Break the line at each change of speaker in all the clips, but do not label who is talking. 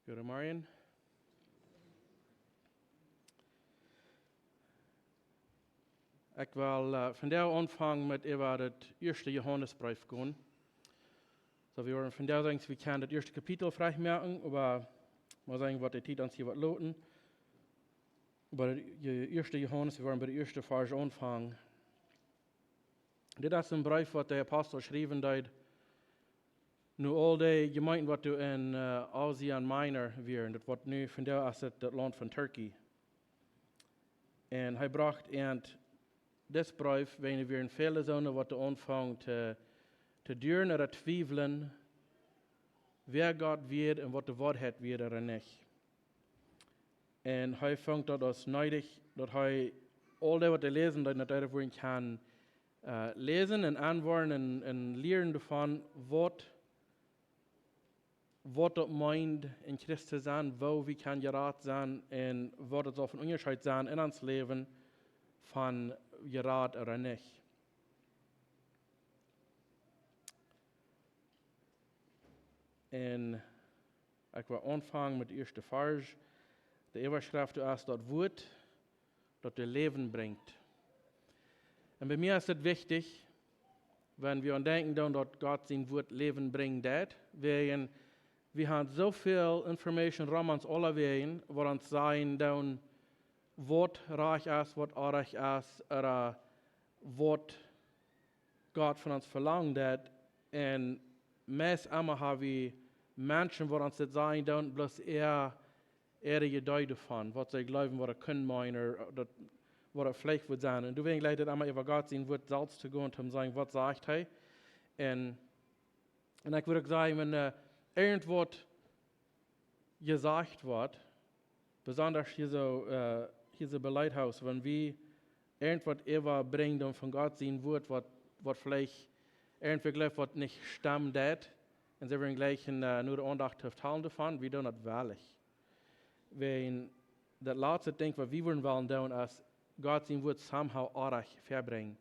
Goedemorgen. Ik wil vandaag aanvangen met even het eerste Johannesbrief gaan. So, wir wollen von der sagen, wir können das erste Kapitel freimerken, aber mal sagen, was der Titel uns hier loten. Aber der erste Johannes, wir wollen bei der ersten Vers anfangen. Das ist ein Brief, was der Apostel schrieben hat. Nu al die Gemeinden, wat du in Asien Minor wären, das wird nu von der ist das Land von Türkei. Und er bracht und das Brief, wenn wir in viele Zonen, wat du anfangen te duren oder twijfelen, wer Gott wird und was de Wahrheit wird oder nicht. Und er fängt dat als neidig, dass er all das, was er lesen, dass er darüber kann lesen und antworten und lernen davon, was das meint, in Christus sein, wo wir kann gerat sein und was das auf einen Unterschied sein in uns Leben von gerat oder nicht. En ik wil aanvangen met de eerste vers. De Überschrift is Daut Wuat, dat de Läwen bringt. En bij mij is het wichtig, wenn wir denken, dass Gott sein Wort Leben bringt, wir haben so viel Information rum uns alle wegen, wo uns sagen, was reich ist, was unreich ist, oder was Gott von uns verlangt hat. Und meist immer haben wir Menschen, die uns das sagen, bloß ihre Idee davon, was sie glauben, was sie können meinen, oder was es vielleicht wird sein. Und du wirst gleich immer über Gott sein Wort selbst zu gehen und zu sagen, was sagt er. Und ich würde sagen, wenn irgendwas gesagt wird, besonders hier so bei Lighthouse, wenn wir irgendwas überbringen von Gott sein Wort, was vielleicht irgendwie glaubt, was nicht stimmt, und sie werden gleich nur die Andacht teilen davon, wir tun das wahrlich. Wenn das letzte Ding, was wir wollen tun, ist, Gott sein Wort somehow ordentlich verbringen.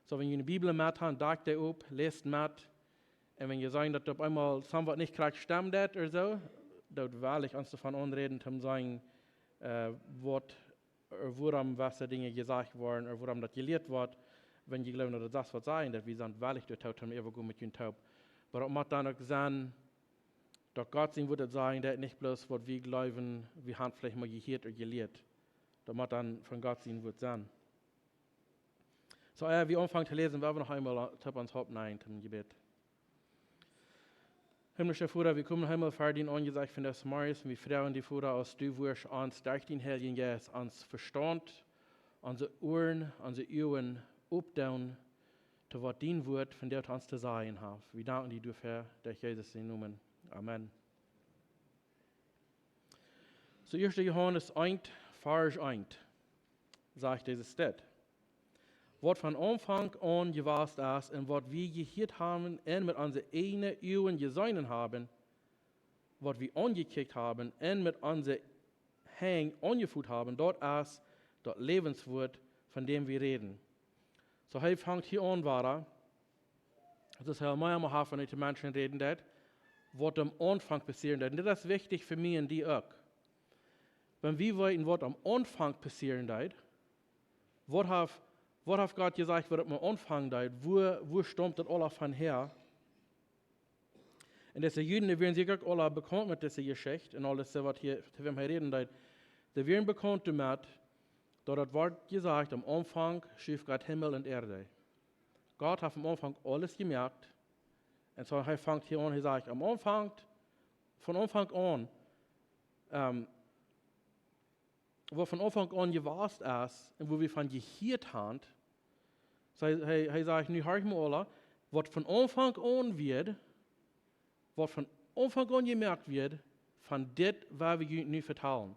So, wenn ihr eine Bibel mit habt, sagt ihr auf, lest mit, und wenn ihr sagt, dass auf einmal was nicht gerade stimmt oder so, dann wahrlich uns davon anreden, um zu sagen, worum was Dinge gesagt worden, oder worum das gelehrt wird, wenn ihr glauben, dass das was sein, dass wir sind wahrlich dort taub, irgendwo mit ihnen taub. Aber auch mal dann auch sagen, dass Gott sein Wort sagen, dass nicht bloß, was wir glauben, wir haben vielleicht mal gehört oder gelehrt. Da muss dann von Gott sein Wort sein. So, wir anfangen zu lesen, werden wir noch einmal uns Haupt nein zum Gebet. Himmlischer Vater, wir kommen einmal vor dir angesagt von des Morgens, wir fragen die Vater, als du wirst uns durch den Heiligen Geist, uns Verstand, unsere Ohren, unsere Augen aufdauen, zu was dein Wort von der uns zu sagen hat. Wir danken dir dafür, durch Jesus in Namen. Amen. So 1. Johannes 1, Vers 1, sagt dieses Stelle. Was von Anfang an gewusst ist und was wir gehört haben und mit unseren eigenen Augen gesehen haben, was wir angekickt haben und mit unseren Händen angefühlt haben, dort ist das Lebenswort, von dem wir reden. So, er fängt hier an, das ist ja mal haben, wenn ich mit Menschen reden, was am Anfang passieren wird. Und das ist wichtig für mich und die auch. Wenn wir wissen, was am Anfang passieren wird, was hat Gott gesagt, was am Anfang wird, wo stammt das alles von her? Und diese Juden, die werden sicher alle bekannt mit dieser Geschichte und alles, was hier, wir reden, die werden bekannt damit, dass das Wort gesagt, am Anfang schuf Gott Himmel und Erde. Gott hat am Anfang alles gemerkt. Und so er fängt hier an, er sagt, von Anfang an, wo von Anfang an gewusst ist und wo wir von gehört haben, so er sagt, nu hör ich mal alle, was von Anfang an wird, was von Anfang an gemerkt wird, von dem, was wir nu vertellen.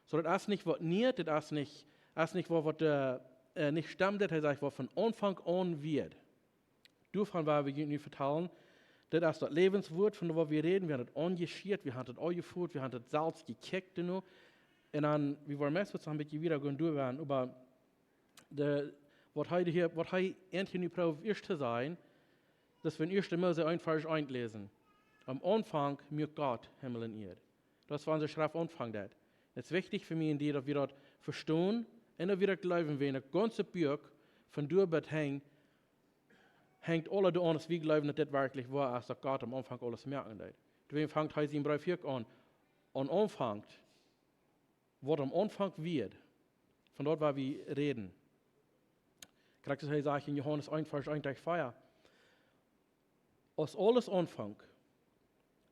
So, das ist nicht, was nicht, das ist nicht, was nicht stimmt, er sagt, was von Anfang an wird. Davon, was wir nu vertellen, das ist das Lebenswort, von dem wir reden, wir haben das angeschiert, wir haben das angeführt, wir haben das Salz gekickt, und dann, wir wollen meistens ein bisschen wieder gehen durchgehen, aber was endlich nu probiert erst zu sein, dass wir in 1. Mose 1, Vers 1 lesen. Am Anfang mit Gott Himmel und Erde. Das war unsere Schrift Anfang. Es ist wichtig für mich in dir, dass wir das verstehen und dass wir das glauben, wenn das ganze Buch von Durbet hängt alle da an, dass wir glauben, dass das wirklich wahr ist, dass Gott am Anfang alles merken wird. Deswegen fängt er in Brief 4 an. An Anfang, was am Anfang wird, von dort, wo wir reden. Kriegt es, sagt in Johannes 1, Vers 1, 4. Aus alles Anfang,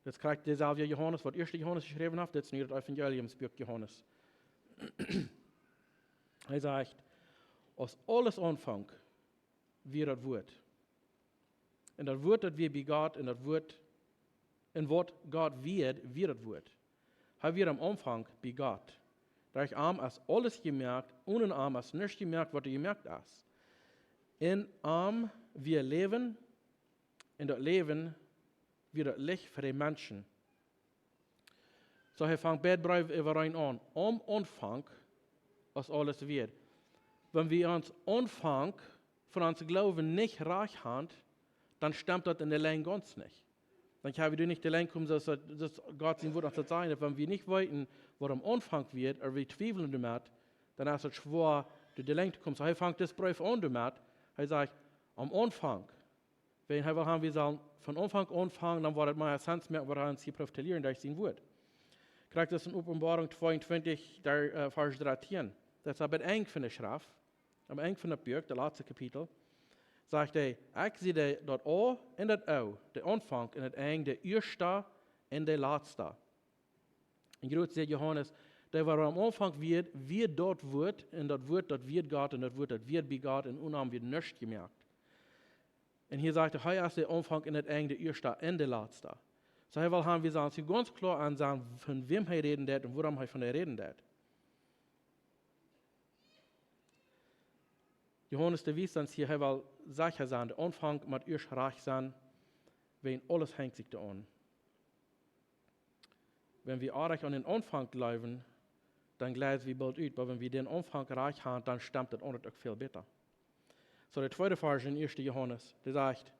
das kriegt derselbe Johannes, was 1. Johannes geschrieben hat, das ist nicht das Evangeliumsbuch Johannes. Er sagt, aus alles Anfang wird das Wort. Und das Wort, das wir bei Gott, und das Wort, und was Gott wird das Wort. Er wird am Anfang bei Gott. Da ich arm als alles gemerkt, ohne arm als nichts gemerkt, was er gemerkt ist. In arm wir leben, in das Leben wird das Licht für die Menschen. So, er fängt Bedbrief über rein an. Am Anfang, als alles wird. Wenn wir uns Anfang von uns Glauben nicht reich haben, dann stimmt das in der Länge ganz nicht. Dann können wir nicht die Länge kommen, dass Gott sein Wort zu sein. Wenn wir nicht wissen, was am Anfang wird, oder wir zweifeln damit, dann ist es schwer, durch die Länge zu kommen. So, er fängt das Brief an damit. Er sagt, am Anfang, wenn er will haben, wir sollen von Anfang anfangen, dann war das mal ein Sens mehr, was er uns hier profitieren, durch sein Wort. Kriegt das in Offenbarung 22, Vers 13. Das ist aber eng von der Schrift, am eng von der Buch, der letzte Kapitel. Sagt er, ich sehe das A und das O, der Anfang und das Eng, der erste und der letzte. Und gerade sagt Johannes, der war am Anfang wird dort wird, und das wird Gott, und das wird bei Gott, und unam wird nichts gemerkt. Und hier sagt er, hier ist der Anfang und das Eng, der erste und der letzte. So, hier will haben wir sagen, sie ganz klar ansagen, von wem er reden wird und worum er von er reden wird. Johannes, der wies uns hier, er will sicher sein, der Anfang muss erst reich sein, wenn alles hängt sich da an. Wenn wir auch an den Anfang glauben, dann gleiten wir bald aus, aber wenn wir den Anfang reich haben, dann stimmt das auch viel besser. So, der zweite Vers in 1. Johannes, der sagt,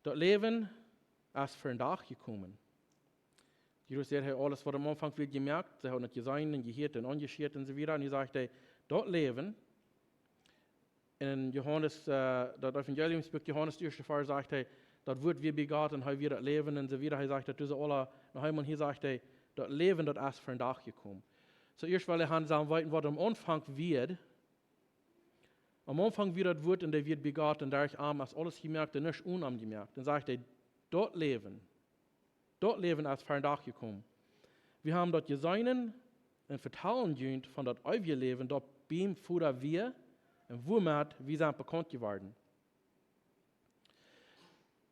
das Leben ist für den Tag gekommen. Jesus sagt, alles, was am Anfang wird gemerkt, sie haben nicht gesehen, und gehört und angeschaut und so weiter, und er sagt, das Leben, in Johannes, das Evangeliumsbuch Johannes, der erste Vers, sagt er, das wird wir bei Gott und wir das Leben und so weiter. Er sagt, das alle, nach einmal hier sagt er, das Leben, das ist für den Tag gekommen. So, erst weil er sagen, was am Anfang wird, am Anfang wird das Wort und der wird bei Gott und der ist arm, ist alles gemerkt und nicht unangemerkt. Dann sagt er, das Leben ist für den Tag gekommen. Wir haben dort gesehen und vertrauen dient von das ewigen Leben, dort beim Futter wir, und womit wir sind bekannt geworden.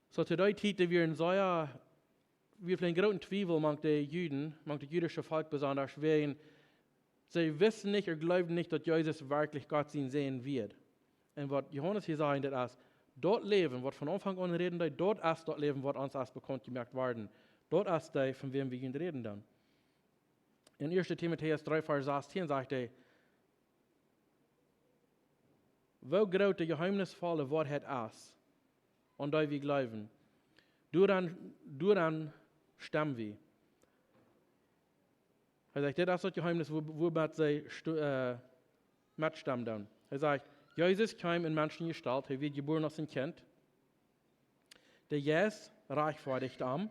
So zu der Zeit, wir in wir einen großen Zweifel mang die Juden, mang das jüdische Volk besonders, wegen sie wissen nicht oder glauben nicht, dass Jesus wirklich Gott sehen wird. Und was Johannes hier sagt, das ist, dort Leben, was von Anfang an reden, dort ist das Leben, was uns als bekannt gemerkt worden. Dort ist das, von wem wir reden dann. In 1. Timotheus 3, Vers 16 sagt er, wo groot de geheimnisvolle Wahrheit ist, an die wir glauben, daran stammen wir. Er sagt, das ist das Geheimnis, womit sie mitstammen dann. Er sagt, Jesus kam in Menschengestalt, er wird geboren als ein Kind. Der Jesus reichfertigt am,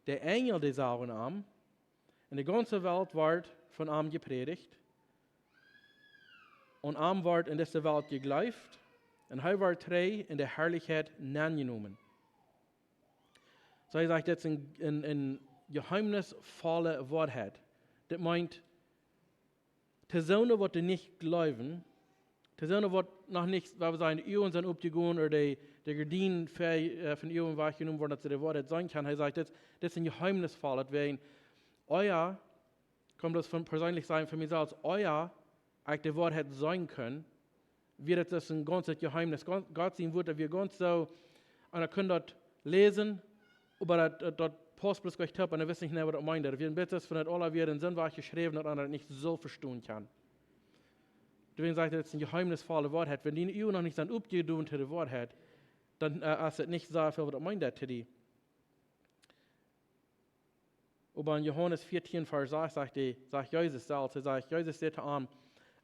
der Engel des Sauren am, und die ganze Welt wird von ihm gepredigt. Und am wird in dieser Welt geglaubt, und er wird treu in der Herrlichkeit angenommen. So er sagt, das ist eine geheimnisvolle Wahrheit. Das meint, Personen, die nicht glauben, Personen, die noch nicht, weil wir sagen, die Ehren sind aufgegangen, oder die Gardinen von Ehren weggenommen worden, dass sie die Wahrheit sein kann. Er sagt, das ist ein geheimnisvoll, deswegen, euer, kommt das von persönlich sein für mich selbst, euer, eigentlich die Wahrheit sein können, wird das ein ganzes Geheimnis. Gott sein Wort, wir ganz so, und ihr könnt das lesen, aber das passt bloß gleich top, und ihr wisst nicht mehr, was das meint. Wir bitten, von das alle wird in Sinnwahrheit geschrieben, dass man das nicht so verstehen kann. Deswegen sagt er, das ist eine geheimnisvolle Wahrheit. Wenn die EU noch nicht dann aufgedient zu der Wahrheit, dann ist es nicht so viel, was das meint, Aber in Johannes 14, Vers 6 sagt Jesus selbst, Jesus sagt an,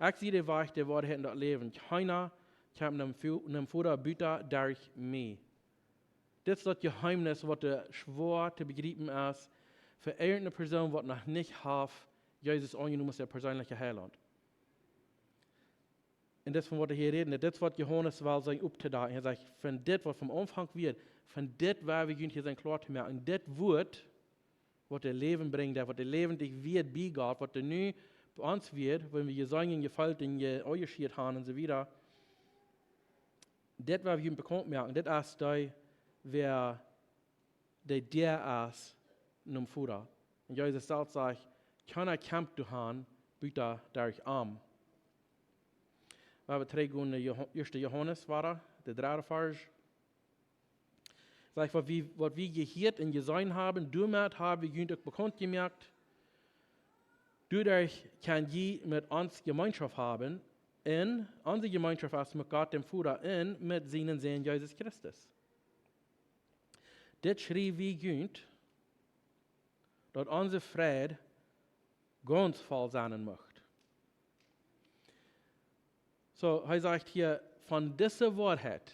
ich sehe die Weg, die Wahrheit und das Leben. Keiner kann einem Vater bieten durch mich. Das ist das Geheimnis, was schwer zu begreifen ist, für irgendeine Person, die noch nicht hat, Jesus angenommen als der persönliche Heiland. Und das, von was wir hier reden, das, was Johannes will sagen, aufzudaten. Er sagt, von das, was vom Anfang wird, von das, was wir hier sein klar zu merken, das wird, was der Leben bringt, was der Leben dich wird bei Gott, was der nu bei uns wird, wenn wir sagen, gefällt, in euer haben und so weiter. Das, was wir hier bekannt merken, das ist der, wer der ist, in Futter. Und Jesus selbst sagt, keiner kämpft du haben, bitte durch arm. Wir haben drei Gründe, 1. Johannes war der 3. Vers. Sagt, was wir gehört und gesehen haben, damit haben wir jüngst bekannt gemerkt, dadurch kann je mit uns Gemeinschaft haben, und unsere Gemeinschaft ist mit Gott, dem Vater, und mit seinen Sohn Jesus Christus. Das schrieb wie jüngst, dass unser Friede ganz voll sein möchte. So, er sagt hier, von dieser Wahrheit,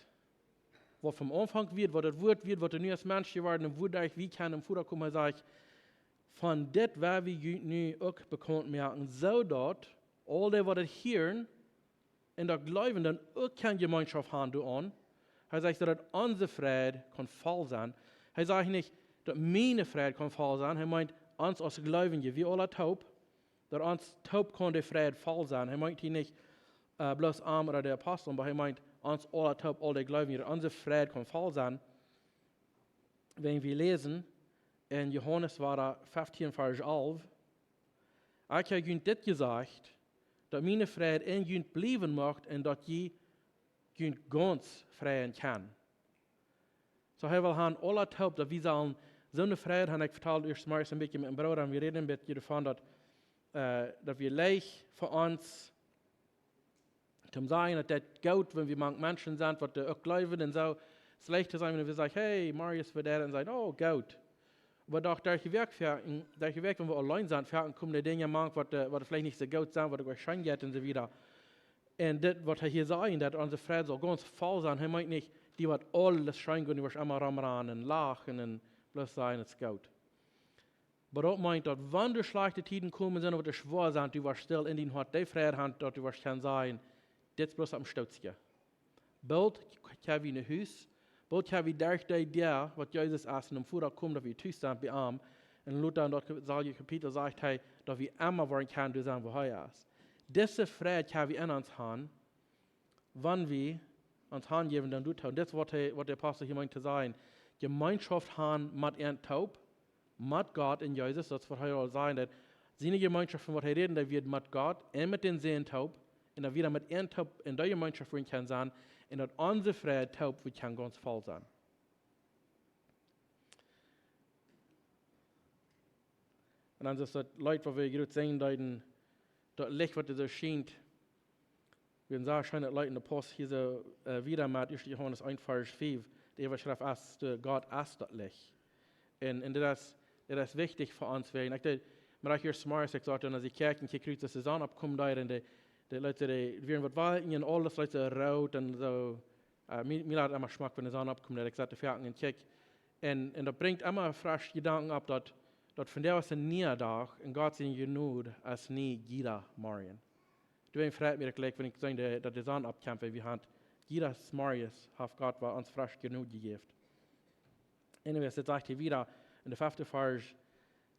was vom Anfang wird, was das Wort wird, was der neue Mensch geworden ist, wodurch wir können im Futter kommen, er sagt, von dem, was wir nu auch bekannt merken, so dort, all die, was das hören, und das Glauben, dann auch keine Gemeinschaft haben an. Er sagt, dass unser Friede kann voll sein. Er sagt nicht, dass meine Friede kann voll sein. Er meint, uns als Glauben, wie alle taub, dass uns taub kann der Friede voll sein. Er meint hier nicht, bloß arm oder der Apostel, aber er meint, uns alle taub, alle Glauben, dass unser Friede kann voll sein. Wenn wir lesen, in Johannes war da 15, Vers 11, ich habe ihnen das gesagt, dass meine Friede in ihnen bleiben macht und dass ihr ihnen ganz freien kann. So, er will haben alle taub, dass wir sollen so eine Friede haben. Ich vertalte erst mal ein bisschen mit meinem Bruder, und wir reden ein bisschen davon, dass wir leicht für uns zum sagen, dass das gut, wenn wir manche Menschen sind, die auch glauben und so, es ist leicht zu sein, wenn wir sagen, hey, Marius wird der, und sagen, oh, gut. Aber doch durch die Weg, wenn wir allein sind, kommen die Dinge manchmal, die vielleicht nicht so gut sind, die euch schein geht und so weiter. Und das, was er hier sagt, dass unsere Friede soll ganz voll sein, er meint nicht, die wird alles schein gehen, die wird immer rumrennen und lachen und bloß sagen, es ist gut. Aber auch meint, dass wenn die schlechte Zeiten kommen sind, die schwer sind, die wirst still in den Hort, die Friede haben, dass die wirst kann sein, das ist bloß am Stützchen. Bald haben wir ein Haus, bald haben wir durch die Idee, was Jesus erst in dem Futter kommt, dass wir Zustand bei ihm. Und Luther in das Kapitel sagt, hey, dass wir immer wollen können, du sagen, wo er ist. Diese Friede haben wir in uns haben, wenn wir uns hingeben, dann tun. Das ist, was der Apostel hier meint zu sagen. Gemeinschaft haben mit ihren Taub, mit Gott in Jesus, das wird er sagen, dass seine Gemeinschaft, von was er reden, der wird mit Gott und mit den Seen taub, und dann wieder mit ihren Taub in der Gemeinschaft wollen kann sein, und dass unsere Friede taub wird kann ganz voll sein. Und dann ist das Leute, was wir gerade sehen, das Licht, was so scheint, wir sagen, scheint das Leute in der Post hier so wieder mit 1. Johannes 1, Vers 5, die Überschrift ist, Gott ist das Licht. Und das ist wichtig für uns. Ich denke, man hat hier smart gesagt, dass die Kirchen hier kriegt, dass die Sonne abkommt, und die Leute, die werden was walten, und alles Leute rot, und so. Mir hat immer Geschmack, wenn die Sonne abkommt, ich sagte, wir in Kirch. Und das bringt immer frisch Gedanken ab, dass von der was ein Niederdach, in Gott sind genug, als nie jeder morgen. Du freut mich gleich, wenn ich sage, dass die Sonne abkommt, wir haben jeder Marius, hat Gott war uns frisch genug gegeben. Anyways, das sagt hier wieder in der 5. Vers,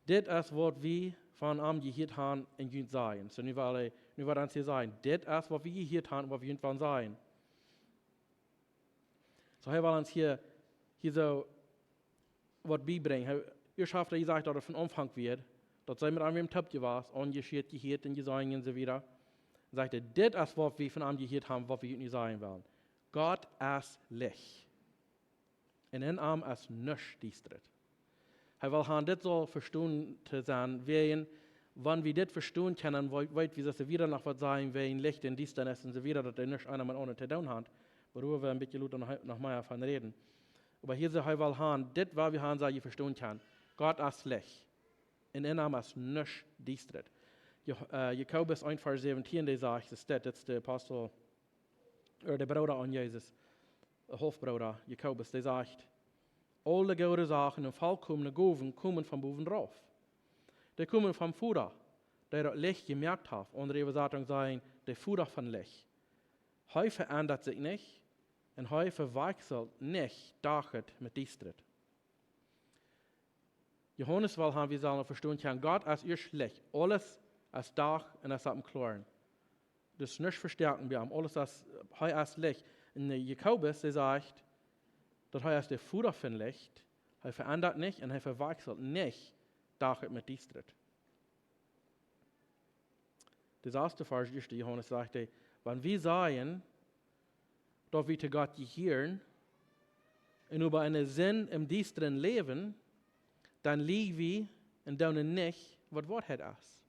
das ist, was wir von ihm gehört haben und jüngst sein. So, nu war das hier sein. Das ist, was wir gehört haben und was wir jüngst sein. So, er will uns hier so was beibringen. Ihr schafft, ihr sagt, dass er von Anfang wird, dass sie mit einem Taub gewesen, angeschiert, gehört und gesehen und so weiter. Er sagt, das ist, was wir von ihm gehört haben, was wir nicht sein wollen. Gott ist Licht. Und in ihm ist nichts düster. Er will haben, das soll verstehen zu sein, wenn wir das verstehen können, weit wir das wieder noch was sagen, wenn Licht in Düsternis und so wieder, dass er nicht einer mit ohne zu tun hat, worüber wir ein bisschen noch mehr davon reden. Aber hier soll er will haben, das, was wir haben, sei verstehen kann. Gott ist Licht. in Innam als nisch diestret. Jakobus 1, Vers 17, der sagt, das ist der Apostel, oder der Bruder an Jesus, der Hofbruder, Jakobus, der sagt, alle gute Sachen und vollkommene Gaven kommen von boven drauf. Die kommen vom Vater, der das Licht gemerkt hat. Andere Übersetzungen sagen, der Vater von Licht. Er verändert sich nicht und er verwechselt nicht Dachet mit Diestrit. Johannes will haben wir sollen verstehen können, Gott als ihr Licht, alles als Dach und als am Kloren. Das nicht verstärken wir haben, alles als Licht. Und Jakobus, der sagt, dass er als der Vater von Licht, er verändert nicht und er verwechselt nicht Dachet mit Diestrit. Das erste Vers, Johannes sagte, wenn wir sagen, dass wir zu Gott gehören und über einen Sinn im Dienstren leben, dann liegen wir und tun nicht, was Wahrheit ist.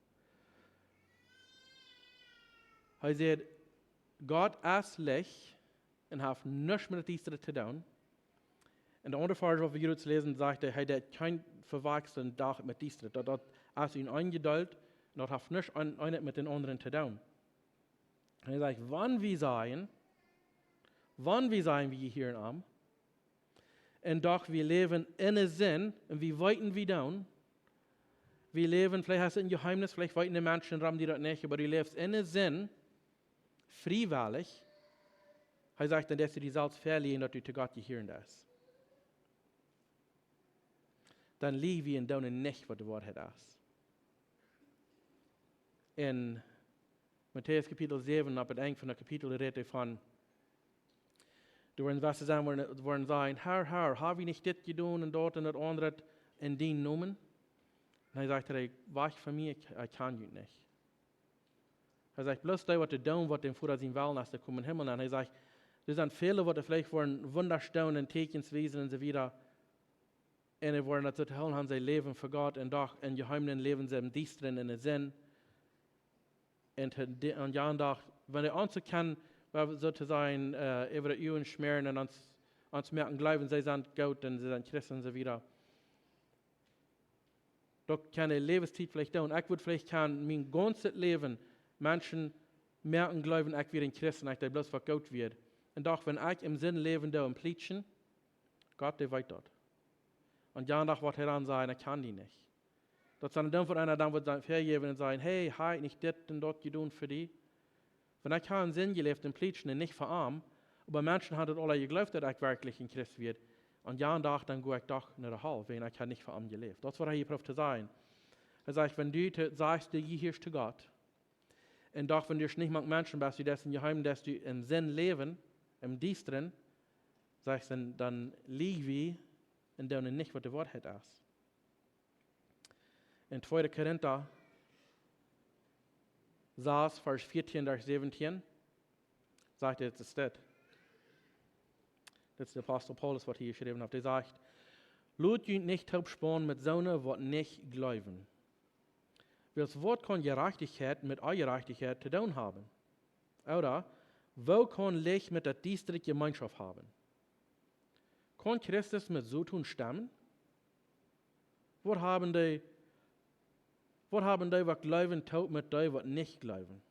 Er sagt, Gott ist Licht und hat nichts mit dem Dienstren zu tun. Und der andere Vers, was wir jetzt lesen, sagt er hat kein Verwechseln mit Dienstren. Das ist ihn eingeduldet und das hat nichts mit den anderen zu tun. Und er sagt, wann wir sagen, wir hier am, und doch wir leben in einem Sinn, und wir weiten wie down. Wir leben, vielleicht hast du ein Geheimnis, vielleicht weiten die Menschen ram, die das nicht, aber du lebst in einem Sinn, freiwillig. Er sagt dann, dass du dich selbst verlieren, dass du zu Gott gehören darfst. Dann liegen wir in down nicht, was die Wahrheit ist. In Matthäus Kapitel 7, ab dem Ende von der Kapitel redet er von, du werden was sagen, werden sagen, Herr, habe ich nicht das getan und dort und das andere in den Namen? Und er sagt, wach von mir, ich kann dich nicht. Er sagt, bloß das, was du tun, was dem Vater sein wollen, als du kommen Himmel an. Er sagt, das sind viele, die vielleicht wollen wunderstaunen, Tekenswesen und so weiter. Und sie wollen das zu tun haben, sie leben für Gott und doch in Geheimnis leben sie im Dienstren in den Sinn. Und ja, und doch, wenn er anzukennen, sozusagen über die Üben schmieren und uns merken, glauben, sie sind gut und sie sind Christen und so weiter. Doch kann die Lebenszeit vielleicht tun. Ich würde vielleicht mein ganzes Leben Menschen merken, glauben, ich werde ein Christen, ich bloß was gut wird. Und doch, wenn ich im Sinn leben da und pleitschen, Gott, der weiß dort. Und ja, und doch wird er dann sagen, ich kann die nicht. Das dann von einer dann wird vergeben und sagen, hey, habe ich nicht das und dort getan für die? Wenn ich keinen Sinn gelebt und pleitschen und nicht verarmt, aber Menschen haben alle geglaubt, dass ich wirklich ein Christ werde. Und ja und doch, dann gehe ich doch in der Halle, wenn ich nicht verarmt gelebt. Das war er hier drauf zu sein. Er sagt, wenn du sagst, du gehörst zu Gott, und doch, wenn du nicht mal Menschen bist, die das in Geheim, dass du im Sinn leben, im Dienstren, sagst du, dann liegen wir in der nicht, was die Wahrheit ist. In 2. Korinther 6, Vers 14 bis 17, sagt er, das ist das. Das ist der Apostel Paulus, was hier geschrieben hat. Er sagt, Lut jünt nicht taubspannen mit Sohne, was nicht glauben. Weil das Wort kann Gerechtigkeit mit Ungerechtigkeit zu tun haben. Oder, wo kann Licht mit der Dienstliche Gemeinschaft haben? Kann Christus mit so tun stammen? Was haben die, was glauben, tut mit die, was nicht glauben?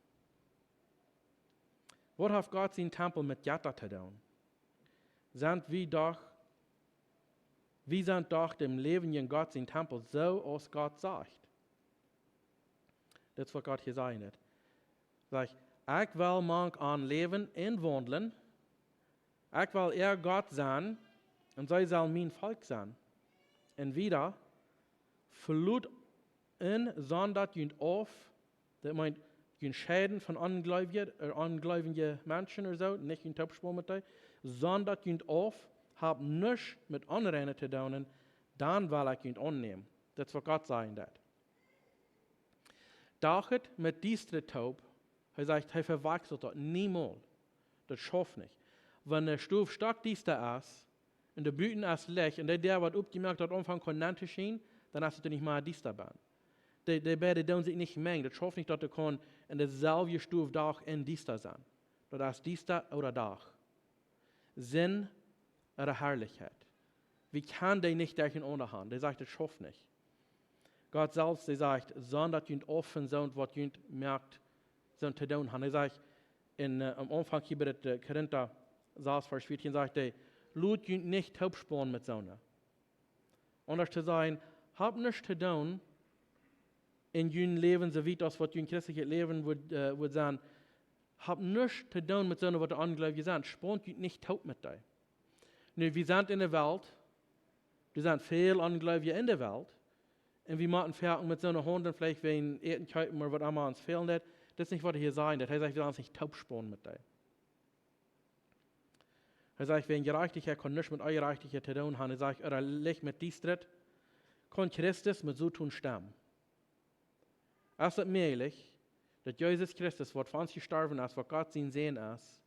Was hat Gott sein Tempel mit Jatta zu tun? Sind doch dem Leben in Gott sein Tempel so, als Gott sagt. Das ist, was Gott hier sagen hat. Sagt, ich will manch an leben und wandeln. Ich will Gott sein und sie soll mein Volk sein. Und wieder, verlut in, sondern jünt auf, das meint, jünt Schäden von ungläubigen Menschen oder so, nicht jünt Taubspur mit dir, sondern jünt auf, hab nichts mit anderen zu tun, dann will ich jünt annehmen. Das ist, was Gott sagen hat. Dachet mit dieser Taub, er sagt, er verwechselt das niemals. Das schafft nicht. Wenn der Stoff stark dieser ist, und der Blüten ist Licht, und der was aufgemerkt hat, Anfang kann zu schien, dann hast du nicht mal dieser Bahn. Die beiden tun sich nicht mengen. Das schafft nicht, dass du kann in derselben Stoff Dach in dieser sein. Das ist dieser oder Dach. Sinn oder Herrlichkeit. Wie kann der nicht durch den Unterhand? Der sagt, das schafft nicht. Gott selbst, der sagt, sondern jünt offen sind, was jünt merkt, sind zu tun haben. Er sagt, am Anfang hier bei der Korinther 6, Vers 14, sagt er, Lut jünt nicht Hauptsporn mit Sonne. Anders zu sagen, hab nichts zu tun, in jün Leben, so wie das, was jün christliches Leben wird sein, hab nichts zu tun mit Sonne, was der Ungläubige sind. Spornt jünt nicht taub mit dir. Nun, wir sind in der Welt, wir sind viel Ungläubige in der Welt, und wir machen Ferien mit so einer Hunden, vielleicht wegen Etenkeiten oder was immer uns fehlen wird. Das ist nicht, was er hier sagt. Er sagt, wir sollen nicht taub spornen mit dir. Er sagt, wenn Gerechtigkeit kann nichts mit eurer Gerechtigkeit zu tun haben. Er sagt, oder Licht mit dies tritt, kann Christus mit so tun sterben. Es ist möglich, dass Jesus Christus, was für uns gestorben ist, was Gott sein Sehen ist,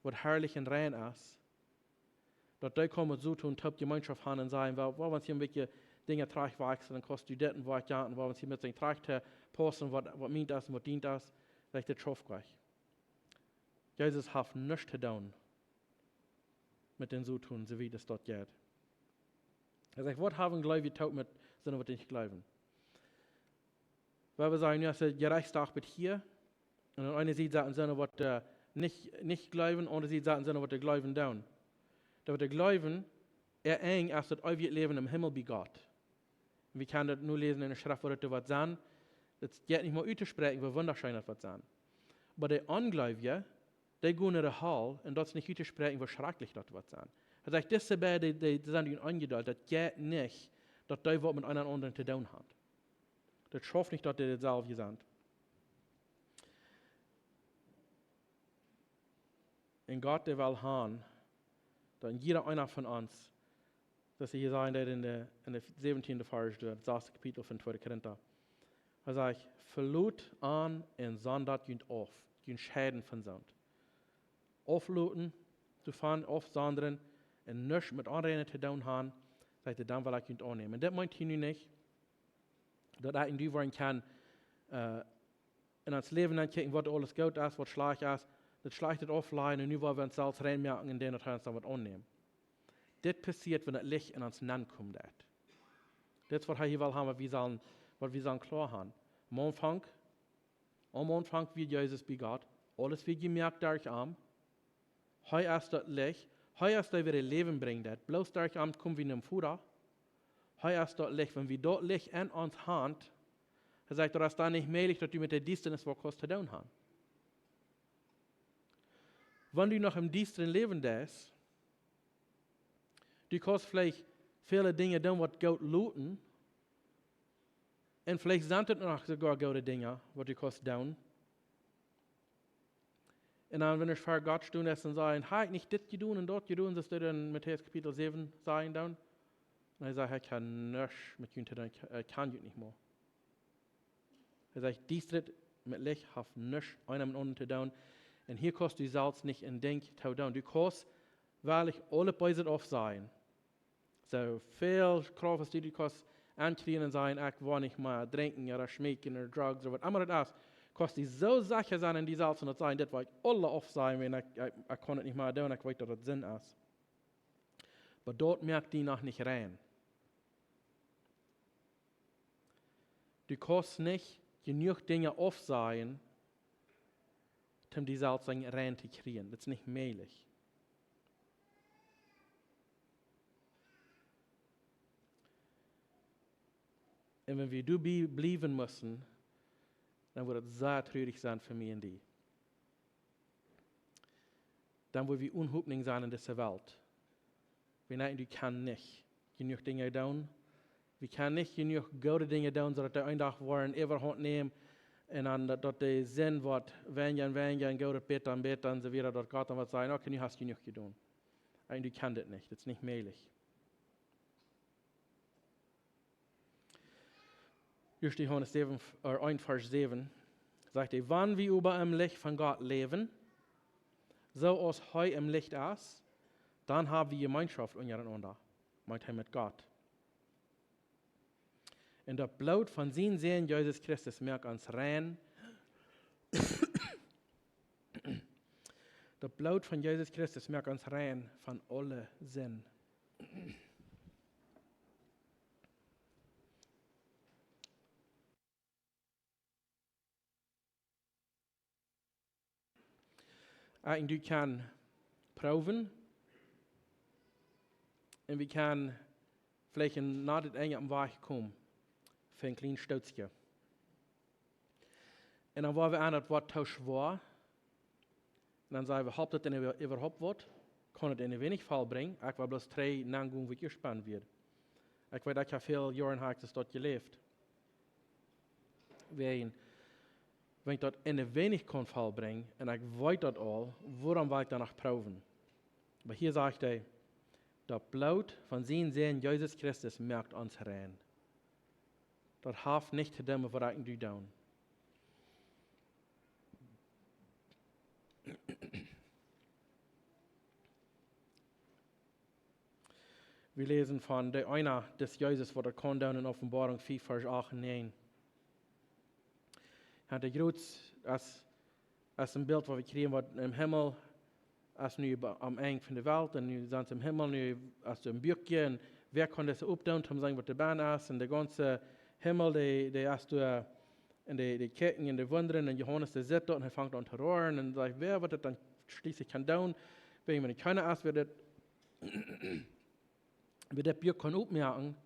was herrlich und rein ist, dass der kann mit so tun, taub Gemeinschaft haben und sagen, weil wir uns hier ein bisschen Dinge traag wechseln, dann kostet Studenten, was ja, und wir uns hier mit den Traag posten, was meint das und was dient das, sagt der Trof gleich. Jesus hat nichts zu tun mit den so tun, so wie das dort geht. Er sagt, was haben Gläubige taub mit, sondern was nicht glauben. Weil wir sagen, ja, der Reichstag wird hier, und dann eine sieht, sondern was nicht glauben, und andere sieht, sondern was der Glauben tun. Da wird der Glauben eng als das ewige Leben im Himmel bei Gott. Und wir können das nur lesen in der Schrift, wo das was sagen. Das geht nicht mal auszusprechen, wie wunderschön das was sagen. Aber die Ungläubigen, die gehen in der Hall und das nicht auszusprechen, wie schrecklich das was sagen. Er sagt, das sind die sind ihnen angedeutet, das geht nicht, dass die was mit einer anderen zu tun haben. Das schafft nicht, dass die dasselbe sind. In Gott, der will haben, dass jeder einer von uns, dass sie hier sagen, in der 17. Vers, das 6. Kapitel von 2. Korinther. Er sagt, verlut an und sondert jünt auf, jünt Schäden von Sand. Aufluten, zu fahren, aufsondern und nichts mit anderen zu tun haben, sagt er, dann will ich jünt annehmen. Und das meint hier nicht, dass ich in wollen kann, in das Leben angucken, was alles gut ist, was schlecht ist, das schlecht offline und nur wollen wir uns selbst reinmerken, in denen wir uns damit annehmen. Das passiert, wenn das Licht in uns kommt. Das ist, was er hier will haben, was wir sollen klar haben. Am Anfang wird Jesus bei Gott. Alles wird gemerkt durch ihn. Heute ist das Licht. Heute ist das, was das Leben bringt. Bloß durch ihn kommen wir in den Futter. Heute ist das Licht. Wenn wir dort Licht in uns haben, er sagt, das ist dann nicht möglich, dass du mit der Dienstnis was zu tun hast. Wenn du noch im Dienst leben darfst, du kannst vielleicht viele Dinge tun, was Gott looten. Und vielleicht sind es noch sogar gute Dinge, was du kannst tun. Und dann, wenn ich vor Gott stehe und sagen, hey, nicht das tun und dort tun, das du in Matthäus Kapitel 7 sagen dann. Und er sagt, ich kann nichts mit ihm tun, ich kann nicht mehr. Er sagt, dies tritt mit Licht hat nichts einem und anderen zu tun. Und hier kannst du selbst nicht in Denk zu tun. Du kannst wirklich alle Beise auf sein. So viel Kraft, die du kannst ankriegen und sagen, ich will nicht mehr trinken oder schmecken oder Drugs oder was immer das ist, kannst du so sicher sein in die Salz und sagen, das will ich alle auf sein, wenn ich kann es nicht mehr tun, ich weiß, dass das Sinn ist. Aber dort merkt die noch nicht rein. Du kannst nicht genug Dinge auf sein, um die Salz rein zu kriegen. Das ist nicht möglich. Und wenn wir dabei bleiben müssen, dann wird es sehr traurig sein für mich und die. Dann wird wir unhöflich sein in dieser Welt. Wir denken, du kannst nicht genug Dinge tun. Wir können nicht genug gute Dinge tun, sodass die einfach wollen, überhand nehmen und dann, dass die Sinn wird, weniger und gute beten und so weiter, dass Gott dann wird sagen, okay, du hast genug getan. Und du kannst das nicht, das ist nicht möglich. 1. Johanes 1, Vers 7 sagt er, wann wir über im Licht von Gott leben, so als heu im Licht ist, dann haben wir Gemeinschaft untereinander, meint er mit Gott. Und das Blut von seinem Sohn Jesus Christus macht uns rein. Das Blut von Jesus Christus macht uns rein von alle Sinn. En du kan proeven. En we kan vielleicht na het einde am Weg komen. Für ein kleines Stotzje. En dan waren we aan het wat te zwaar. En dan zeiden we, hoopt het en überhaupt wat. Kan het in een wenig val brengen. Ik wil bloß 3 nangoen wat je spannend wird. Ik weet dat je veel jaren hebt dat je leeft. Wenn ich dat in een wenig kan val brengen, en ik weet dat al, waarom wil ik dan nog proeven? Maar hier zegt hij, dat bloed van zijn Zoon Jezus Christus maakt ons rein. Dat heeft niet te doen met wat ik doe. Wir lesen von der einer des Jesus, was kommt down in Offenbarung 4, Vers 8 und 9. Der Groß, als ein Bild, was wir kriegen, was im Himmel, als nu am Ende von der Welt, und nu sind im Himmel, nu als ein Büchje, und wer kann das aufdown, um zu sagen, was der Bahn ist, und der ganze Himmel, der hast du in die Kirchen, in die Wundern, und Johanes, der sitzt dort, und er fängt an zu rohren, und sagt, wer wird das dann schließlich kann down, wenn jemand keiner ist, wird das wir das Buch können aufmerken,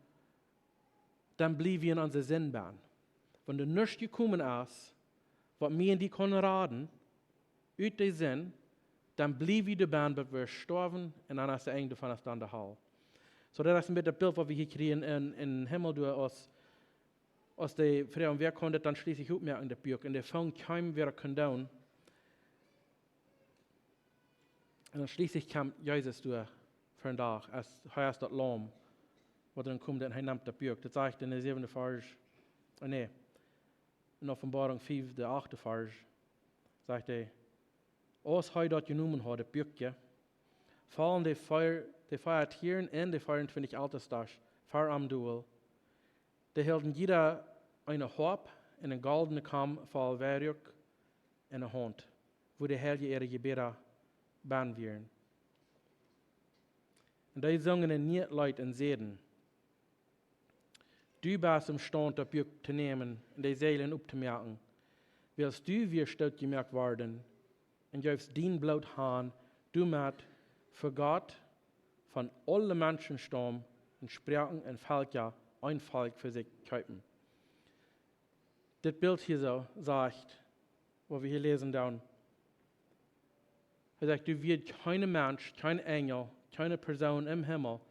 dann bleiben wir in unserer Sinnbahn. Wenn du nicht gekommen ist, was mir in die können raten, aus der Sinn, dann bleiben wir die Bahn, bis wir sterben, und dann ist der Ende von uns dann der Hall. So, das ist mit dem Bild, was wir hier kriegen in den Himmel, durch aus der Frau und wer konnte dann schließlich aufmerken, das Buch, und der fängt keinem wieder down. Und dann schließlich kam Jesus durch. Für einen Tag, als hij is dat Lamm, wat dan komt en hij neemt dat buik. Dat zegt in de 7e vers, nee, in Offenbarung 5, de 8e vers, zegt hij, als hij dat genoemd had, het buikje, vallen de 4 Tieren en de 24 Altersdags, ver am Duel. Die hielden jeder eine Hop en een goldene Kam vol werk en een Hand, wo de Helge ihre Gebete ban wären. Und die sangen in niet Leid en zeiden, du bist imstand, dat Buch te nemen en die Seelen op te merken. Willst du weer stout gemerkt worden en juist dien bloot haan, du met voor God van alle Menschen stam en spreken en Völker ein Volk für sich kaufen. Das Bild hier so sagt, wo wir hier lesen dann, er sagt, du wirst keine Mensch, kein Engel, keine Person im Himmel,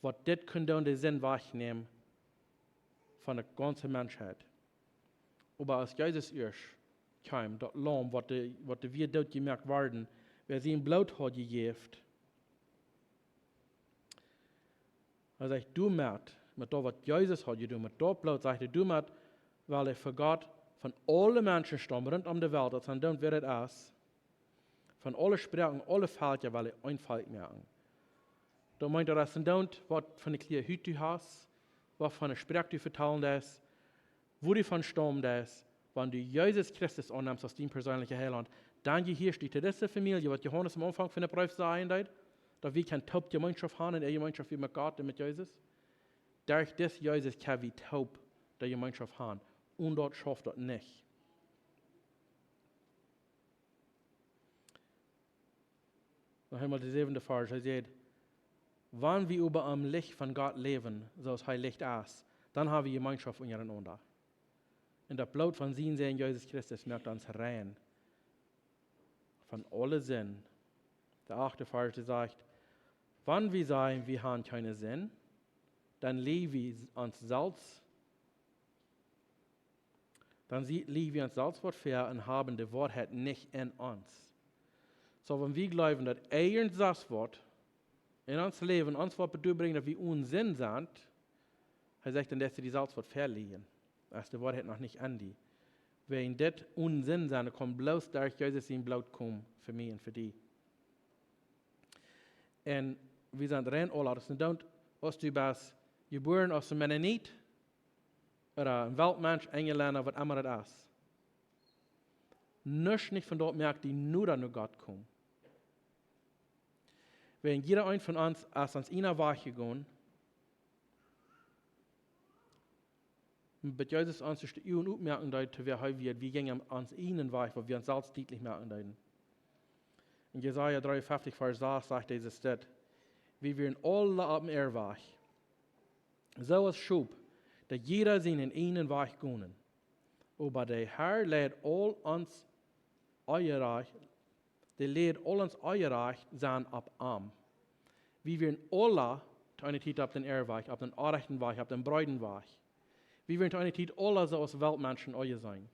was das kann dann den Sinn wegnehmen von der ganzen Menschheit. Aber als Jesus erst kam, das Lamm, was wir dort gemerkt werden, wer sie im Blut hat gegeben, er sagt, du mit dem, was Jesus hat getan, mit dem Blut, sagt er, du weil er für Gott von allen Menschen stammt, rund um die Welt, als dann wird es von allen Sprachen, alle Völker, weil er ein Volk merken. Da meint er, dass dann, was von der kleinen Hütte du hast, was von der Sprache du vertellen ist, wo du von stammt ist, wenn du Jesus Christus annimmst als dein persönlicher Heiland, dann gehörst du zu dieser Familie, was Johannes am Anfang von der Brief sagen hat, dass wir keine taub Gemeinschaft haben, in der Gemeinschaft wie mit Gott und mit Jesus. Durch das Jesus kann wir taub der Gemeinschaft haben. Und dort schafft das nicht. Noch einmal die 7. Vers, er sagt, wenn wir über am Licht von Gott leben, so es Licht ist, dann haben wir Gemeinschaft untereinander. Und das Blut von seinem Sohn Jesus Christus macht uns rein. Von allen Sinn. Der 8. Vers sagt, wenn wir sagen, wir haben keine Sinn, dann leben wir uns selbst. Dann lieben wir uns selbst vor und haben die Wahrheit nicht in uns. So, wenn wir glauben, dass das Wort in uns Leben uns was bringen, dass wir Unsinn sind, er sagt dann, dass sie die Salzwort verlieren. Das ist die Wahrheit noch nicht an die. Wenn das Unsinn sind, dann kommt bloß durch Jesus in Blut kommen für mich und für die. Und wir sind rein alle, das sind don't, was du bist geboren als ein Mennonit, oder ein Weltmensch, Engländer, was immer das ist. Nicht von dort merkt, die nur an Gott kommen. Wenn jeder ein von uns als ans einer Weg gegangen, mit Jesus uns die Üben aufmerken, dass wir gingen ans einen Weg, wo wir uns selbst deutlich merken. In Jesaja 53, Vers 6 sagt dieses Stad, wie wir in alle auf dem Erwach, so als Schub, dat jeder seinen einen Weg gehen. Aber der Herr lädt all uns euer der lädt all uns euer sein ab am. Wie wir in alle eine Zeit auf den Erwach, auf den Arechten Weg, auf den Bräudenweg, wie wir in eine Zeit alle so als Weltmenschen euer sein.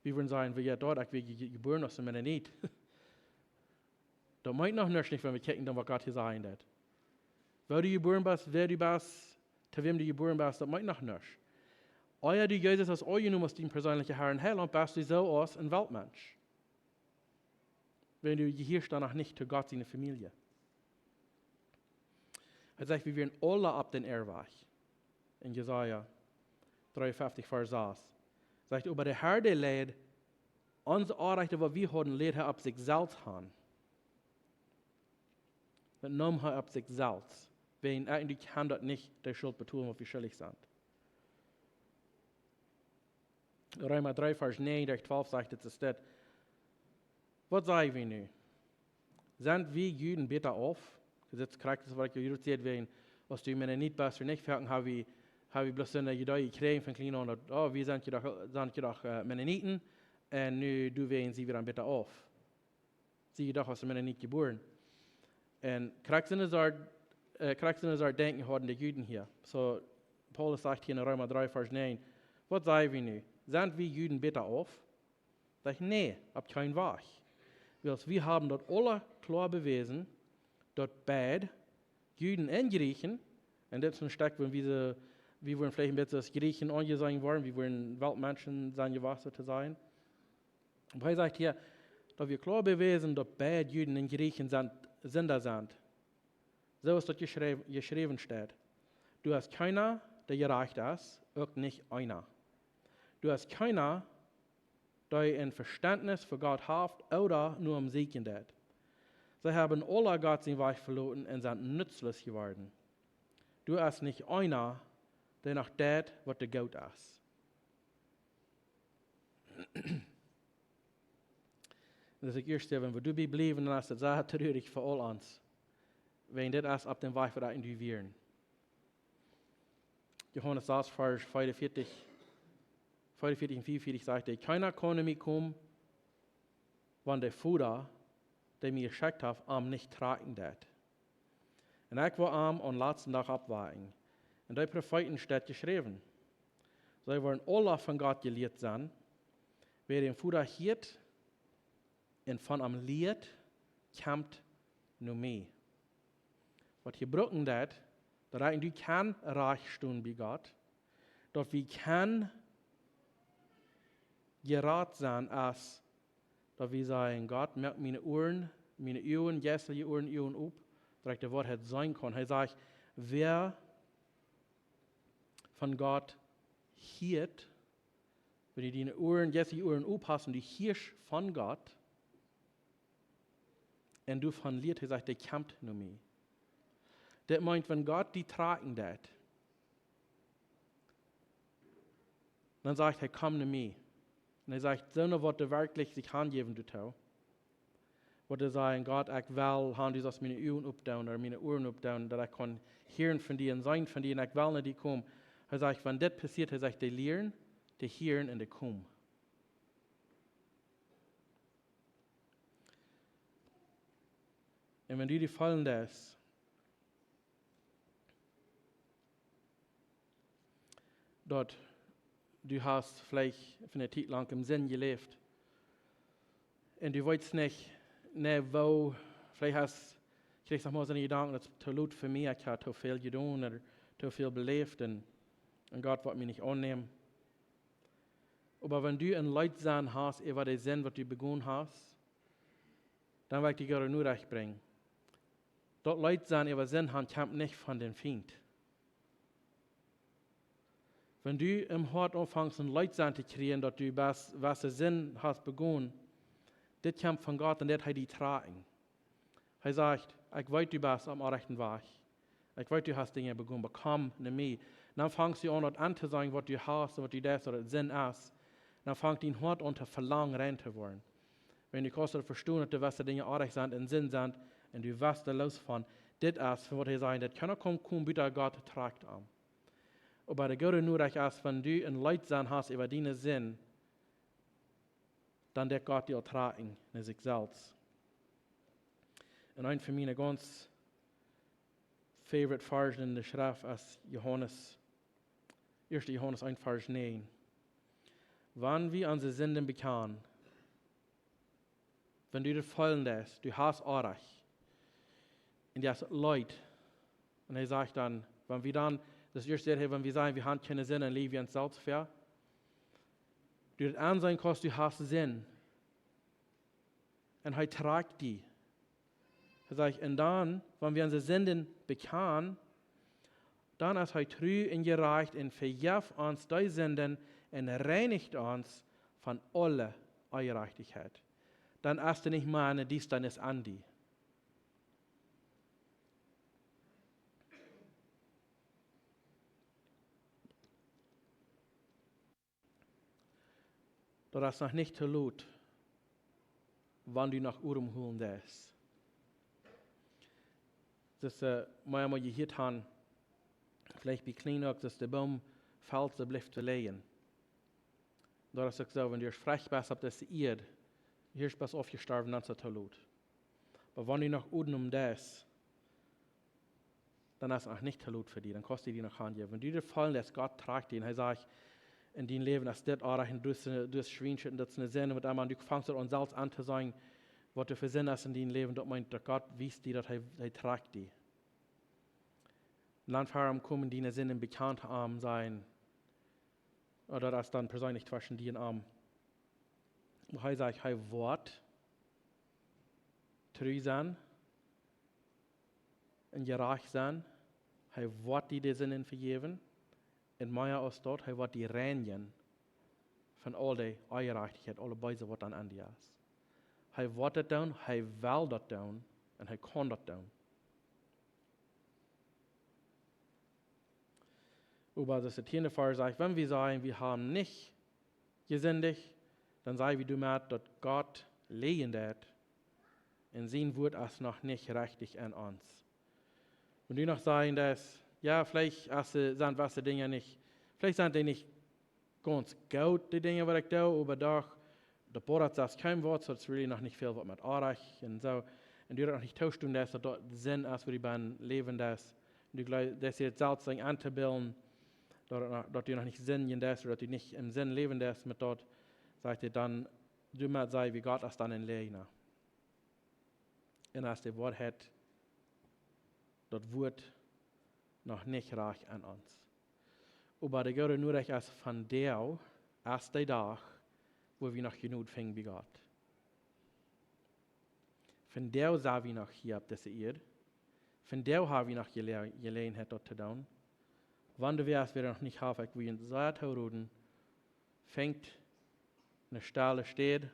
Wie wir sagen, wir ja dort, ich will geboren aus dem nicht. Das meint noch nicht, wenn wir gucken, was Gott hier sagen hat. Wer du geboren bist, wer du bist, zu wem du geboren bist, das meint noch nicht. Euer du Jesus als euer Nummer dein persönlicher Herr und Heiland, bist du so aus ein Weltmensch. Wenn du gehörst danach nicht zu Gott seine Familie. Er sagt, wir werden alle ab den Erwach. In Jesaja 53, Vers 6. Sagt, aber der Herr, der lädt uns Anrechte, was wir haben, lädt er ab sich selbst an. Das nimmt er ab sich selbst. Wenn eigentlich kann das nicht der Schuld betonen, was wir schuldig sind. Römer 3, Vers 9 durch 12 sagt es steht, was sagen wir nun? Sind wir Juden besser auf? Jetzt kriegt es, was ich erzählt werden, was du mir nicht besser nicht fragen, habe ich bloß eine Idee gekriegt von kleinen und oh, wir sind jedoch Mennoniten und nu du werden sie wieder besser auf. Sie jedoch aus Mennoniten geboren. Und kriegst du unser Denken haben die Juden hier. So, Paulus sagt hier in Römer 3, Vers 9, was sagen wir nun? Sind wir Juden besser auf? Sag ich, nee, ab kein Weg. Wir haben dort alle klar bewiesen, dort beide, Juden und Griechen, und das ist ein Stück, wenn wir wollen vielleicht ein bisschen als Griechen angesehen worden, wir wollen Weltmenschen sein gewachsen zu sein. Und er sagt hier, dass wir klar bewiesen, dass beide Juden und Griechen Sünder sind. So ist das geschrieben steht. Du hast keiner, der gerecht ist, auch nicht einer. Du hast keiner, der ein Verständnis für Gott hat oder nur am Siegen hat. Sie haben alle Gott seinen Weg verloren und sind nützlich geworden. Du hast nicht einer, der nach das, was der Gott ist. Das ist das Erste, wenn wir dabei bleiben, dann ist das sehr traurig für all uns. Wenn das ist auf dem Weg, was wir wären. Johanes 6, Vers 45 und 44 sagt er, keiner kann mir kommen, wenn der Vater, der mir geschickt hat, am nicht tragen wird. Und ich war am letzten Tag abwarten. Und die Propheten steht geschrieben. Sie wollen alle von Gott gelehrt sein, wer den Vater hielt und von am lehrt, kämpft nur mehr. Was hier brauchen das, dass du kann reich stehen bei Gott, dass wir kann gerat sein, als dass wir sagen, Gott, merkt meine Ohren, geistliche Ohren auf, dass der Wort hat sein kann. Er sagt, wer von Gott hört, wenn die deine Ohren, geistliche Ohren aufpassen, die hirsch von Gott, und du von Lied, er sagt, der kämpft nur mehr. Das meint, wenn Gott die tragen das, dann sagt er, komm zu mir. Und er sagt, so was er wirklich sich angeben tut. Wo er sagt, Gott, ich will, haben die aus meine Ohren abdown oder meine Ohren abdown, dass ich kann hören von dir und sein von dir und ich will nicht die kommen. Er sagt, wenn das passiert, er sagt, die lernen, die hören und die kommen. Und wenn du die Fallen das, dort, du hast vielleicht für eine Zeit lang im Sinn gelebt. Und du weißt nicht, wo, vielleicht kriegst du mal so einen Gedanken, das ist zu laut für mich, ich habe zu viel getan oder zu viel belebt und Gott wird mich nicht annehmen. Aber wenn du ein Leutsein hast, über den Sinn, was du begonnen hast, dann wird die Gott nur recht bringen. Dort Leutsein über Sinn haben, kommt nicht von dem Feind. Wenn du im Hort anfängst, ein Leutsein zu kriegen, dass du was der Sinn hast begonnen, das kommt von Gott und das hat die tragen. Er sagt, ich weiß, du bist am rechten Weg. Ich weiß, du hast Dinge begonnen, aber komm zu mir. Dann fängst du an zu sagen, was du hast, was du das oder Sinn ist. Dann fängt dein Hort an zu verlangen, rein zu werden. Wenn du kannst verstehen, dass die Dinge aardig sind und Sinn sind, und du weißt da los von, das ist, was er sagt, das kann auch kommen, bitte Gott tragt an. Aber der Gute nur ist, wenn du ein Leid sein hast über deinen Sinn, dann der Gott dir tragen in sich selbst. Und ein von meinen ganz favorite Versen in der Schrift ist Johannes, 1. Johannes 1, Vers 9. Wann wir unsere Sünden bekennen, wenn du das fallen lässt, du hast Arach, und das Leid, und er sagt dann, wenn wir dann, das erste Jahr, wenn wir sagen, wir haben keine Sinn, dann leben wir uns selbst fair. Du das ansehen kannst, du hast Sinn. Und er tragt die. Er sagt, und dann, wenn wir unsere Sünden bekennen, dann ist er treu und gerecht und vergibt uns die Sünden und reinigt uns von aller Ungerechtigkeit. Dann ist er nicht mehr eine Dienstleister an die. Das ist noch nicht zu laut, wann du nach Urum holen darfst. Das ist, manchmal gehört haben, vielleicht bei klein auch, dass der Baum fällt, so bleibt zu legen. Da ist es so, wenn du frech bist, ob das Erde, hier ist was aufgestorben, dann ist es zu laut. Aber wenn du nach Urum darfst, dann ist es auch nicht zu laut für dich, dann kostet dir noch Hand. Wenn du dir fallen lässt, Gott tragt dich, und er sagt, in dein Leben, dass das auch ein durchs Schweinchen, das eine Sinn, und du fängst an selbst an zu sagen, was du für Sinn hast in dein Leben, das meint, dass Gott wisst dir, dass er tragt dich. Landfahren kommen deine Sinnen bekannt arm sein, oder das dann persönlich zwischen dir und arm. Und er sagt, er Wort, treu sein, und gerecht sein, er Wort die Sinnen vergeben, und mehr als dort, er wird die reinigen von all der Ungerechtigkeit, alle Beise, was dann an dir ist. Er wird das tun, er will das tun, und er kann das tun. Aber das ist der Fall, sagt, wenn wir sagen, wir haben nicht gesündigt, dann sagen wir, du merkst, dass Gott lehen wird, und sein Wort ist noch nicht richtig an uns. Und du noch sagen, dass, ja, vielleicht sind was die Dinge nicht, vielleicht sind die nicht ganz gut, die Dinge, was ich tue, aber doch, der Borat sagt kein Wort, so ist really noch nicht viel, was mit Arach und so. Und du noch nicht tauschst, dass dort Sinn ist, wo die beim Leben das. Und du glaubst, dass ihr selbst anzubilden, dass du noch nicht Sinn in das, oder dass du nicht im Sinn leben das, mit dort, sagt ihr dann, du musst sagen, wie Gott ist dann in Lehne. Und als das Wort hat, das Wort noch nicht reich an uns. Aber der Gott nur reich ist von der, erst der Tag, wo wir noch genug fingen wie Gott. Von der sind wir noch hier auf dieser Erde. Von der haben wir noch Gelegenheit, dort zu tun. Wenn du wärst, wir noch nicht haben, wie in sehr Tauruden, fängt eine Stelle steht,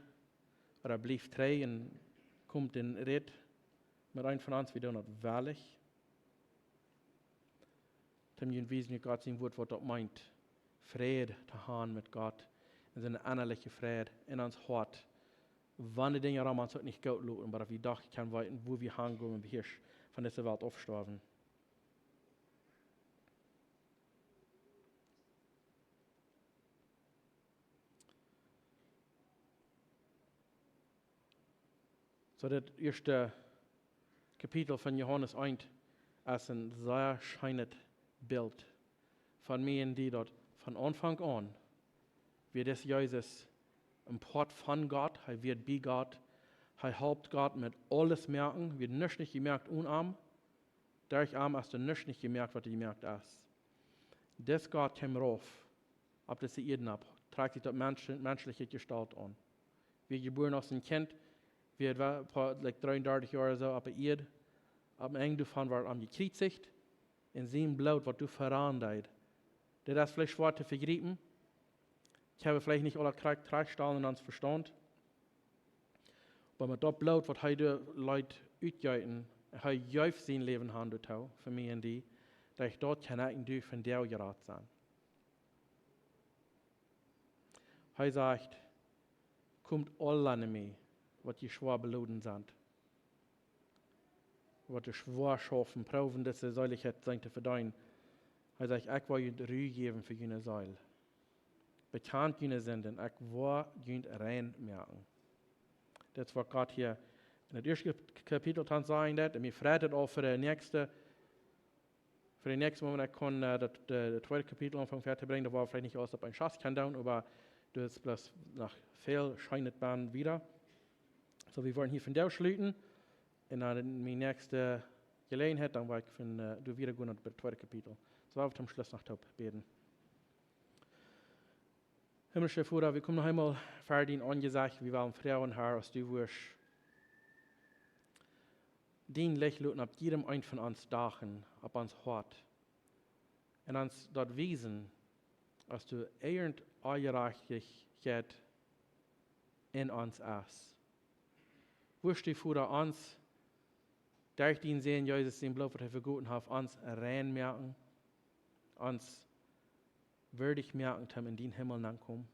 oder blieb drei und kommt in Red mit einem von uns, wir tun das wahrlich. Dann wissen wir Gott sein Wort, was das meint. Friede zu haben mit Gott. Und seine innerliche Friede in uns Hort. Wann die Dinge rum uns nicht gut laufen, aber wir doch können weiten, wo wir hingehen und wir von dieser Welt aufsterben. So, das erste Kapitel von Johannes 1 ist ein sehr schönes Bild von mir, die dort von Anfang an, wie das Jesus im Port von Gott, er wird bei Gott, er helpt Gott mit alles merken, wird nicht gemerkt unarm, durch arm hast du nicht gemerkt, was du gemerkt hast. Das Gott kam rauf, ab das Eden ab, trägt sich das menschliche Gestalt an. Wir geboren aus dem Kind, wir waren like 33 Jahre so, ab der Erde, ab dem Ende davon war am gekreuzigt, in seinem Blut, was du verandert. Das ist vielleicht schwer zu vergreifen. Ich habe vielleicht nicht alle Tragstellen in uns Verstand. Aber mit dem Blut, was heute Leute ausgehalten, er jäuft sein Leben handelt für mich und die, dass ich dort kann ich von der geraten sein. Er sagt, kommt alle an mich, was die schwer beladen sind. Was die schwer schaffen, proben, dass sie Säuligkeit sein zu verdienen. Er sagt, ich will ihnen Ruhe geben für jene Säule. Bekannt jene sind, und ich will ihnen rein merken. Das war Gott hier in das erste Kapitel dann sagen, und mir freut auch für den nächsten Moment, ich kann das zweite Kapitel anfangen fertig bringen, da war vielleicht nicht aus, ob ein Schatz kann down, aber das ist bloß nach viel scheinet Bahn wieder. So, wir wollen hier von der schließen, und dann meine nächste Gelegenheit, dann war ich von du wieder gehen und das zweite Kapitel. So, wir zum Schluss noch beten. Himmlische Vater, wir kommen noch einmal fertig angesagt, wir wollen Frauen Herr, als du wirst. Den Lächeln ab jedem ein von uns Dachen, ab uns Hort. Und uns dort wiesen, als du ehrend Gerechtigkeit in uns ist. Wirst du Vater uns, durch den sehen, Jesus, den Blut, was er verguten hat, uns reinmerken, uns würdig merken, dass wir in den Himmel ankommen.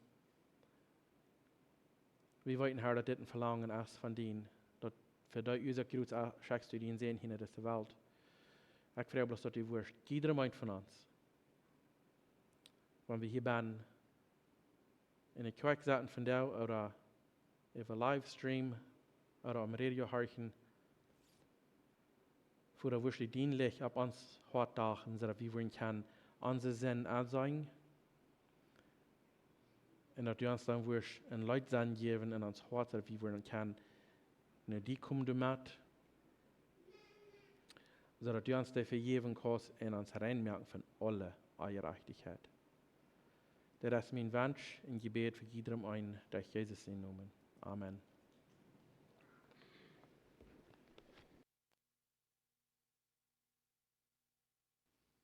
Wir wollten, Herr, dass das ein Verlangen ist von denen, dass für die unser Kreuz schaust du den sehen in dieser Welt. Ich frage bloß, dass du wirst, jeder meint von uns, wenn wir hier sind, in der Kirche sitzen von dir oder über Livestream oder am Radio hören, für das wirst du dienlich ab uns hart dachen, sodass wir können unsere Sinn ansehen und dass du uns dann wirst ein Leitsinn geben in uns hart, sodass wir können, wenn die kommen damit, sodass du uns dafür geben kannst und uns reinmerken von aller Gerechtigkeit. Das ist mein Wunsch und Gebet für jedem einen, durch Jesus in Namen. Amen.